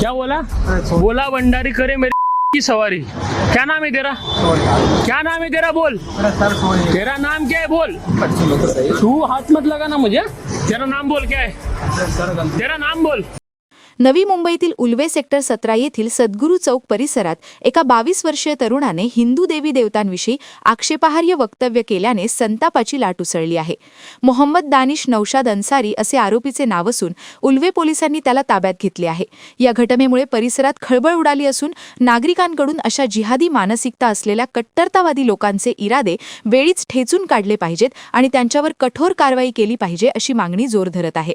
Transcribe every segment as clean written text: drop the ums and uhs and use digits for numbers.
क्या बोला? बोला भंडारी करे मेरी की सवारी। क्या नाम है तेरा? क्या नाम है तेरा? बोल। तेरा नाम क्या है? बोल। तू हाथ मत लगा ना मुझे। तेरा नाम बोल, क्या है तेरा नाम? बोल। नवी मुंबईतील उल्वे सेक्टर 17 येथील सद्गुरू चौक परिसरात एका 22 वर्षीय तरुणाने हिंदू देवी देवतांविषयी आक्षेपार्ह वक्तव्य केल्याने संतापाची लाट उसळली आहे। मोहम्मद दानिश नौशाद अन्सारी असे आरोपीचे नाव असून उल्वे पोलिसांनी त्याला ताब्यात घेतले आहे। या घटनेमुळे परिसरात खळबळ उडाली असून नागरिकांकडून अशा जिहादी मानसिकता असलेल्या कट्टरतावादी लोकांचे इरादे वेळीच ठेचून काढले पाहिजेत आणि त्यांच्यावर कठोर कारवाई केली पाहिजे अशी मागणी जोर धरत आहे।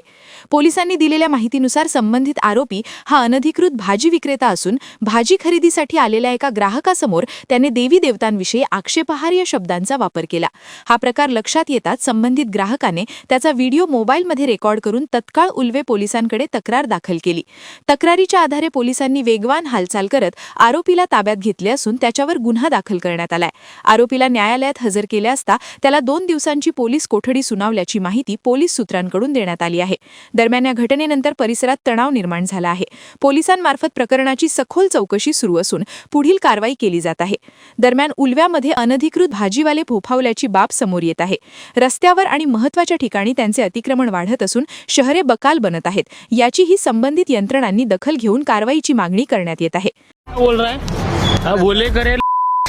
पोलिसांनी दिलेल्या माहितीनुसार संबंधित आरोपी हा अनधिकृत भाजी विक्रेता असून भाजी खरेदीसाठी आलेल्या एका ग्राहकासमोर त्याने देवी देवतांविषयी आक्षेपार्ह शब्दांचा वापर केला। हा प्रकार लक्षात येताच संबंधित ग्राहकाने त्याचा व्हिडिओ मोबाईलमध्ये रेकॉर्ड करून तत्काळ उल्वे पोलिसांकडे तक्रार दाखल केली। तक्रारीच्या आधारे पोलिसांनी वेगवान हालचाल करत आरोपीला ताब्यात घेतले असून त्याच्यावर गुन्हा दाखल करण्यात आलाय। आरोपीला न्यायालयात हजर केले असता त्याला 2 दिवसांची पोलीस कोठडी सुनावल्याची माहिती पोलीस सूत्रांकडून देण्यात आली आहे। दरम्यान या घटनेनंतर परिसरात तणाव निर्माण झाला आहे। पोलिसांमार्फत प्रकरणाची सखोल चौकशी सुरू असून पुढील कारवाई केली जात आहे। दरम्यान उल्व्यामध्ये अनधिकृत भाजीवाले फोफावल्याची बाब समोर येत आहे। रस्त्यावर आणि महत्त्वाच्या ठिकाणी त्यांचे अतिक्रमण वाढत असून शहरे बकाल बनत आहेत। याचीही संबंधित यंत्रणांनी दखल घेऊन कारवाईची मागणी करण्यात येत आहे। क्या बोल रहा है? बोले करे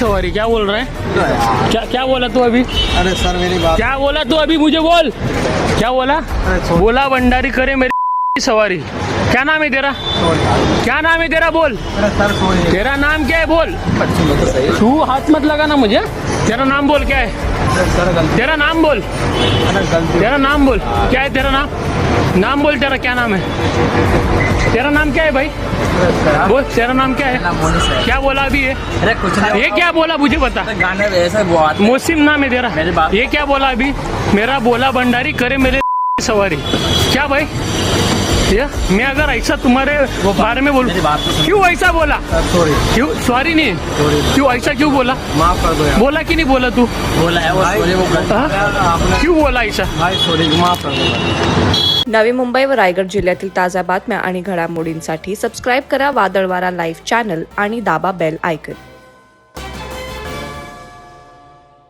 सवारी। क्या बोल रहा है? क्या बोला तू अभी? अरे सर मेरी बात। क्या बोला तू अभी? मुझे बोल। क्या बोला? बोला भंडारी करे मेरी सवारी। क्या नाम है तेरा? क्या नाम है तेरा? बोल। तेरा नाम क्या है? बोल। तू हाथ मत लगा ना मुझे। तेरा नाम बोल, क्या है तेरा नाम? बोल। तेरा नाम बोल, क्या है तेरा नाम? नाम बोल तेरा, क्या नाम है? तेरा नाम क्या है भाई? बोल, तेरा नाम क्या है? क्या बोला अभी ये? अरे कुछ नहीं। ये क्या बोला मुझे बता। गाने ऐसे बहुत मोसिम नाम है तेरा। ये क्या बोला अभी? मेरा बोला भंडारी करे मेरे सवारी। क्या भाई? ये मैं अगर ऐसा तुम्हारे बारे में बोलूं, क्यों ऐसा बोला? सॉरी। क्यों सॉरी नहीं? क्यों ऐसा क्यों बोला? माफ कर दो यार। बोला कि नहीं बोला तू? बोला है वो सॉरी वो हाँ? क्यों बोला ऐसा? भाई सॉरी माफ कर दो। नवी मुंबई व रायगड जिल्ह्यातील ताज्या बातम्या आणि घडामोडींसाठी सबस्क्राईब करा वादळवारा लाईव्ह चॅनल आणि दाबा बेल आयकन।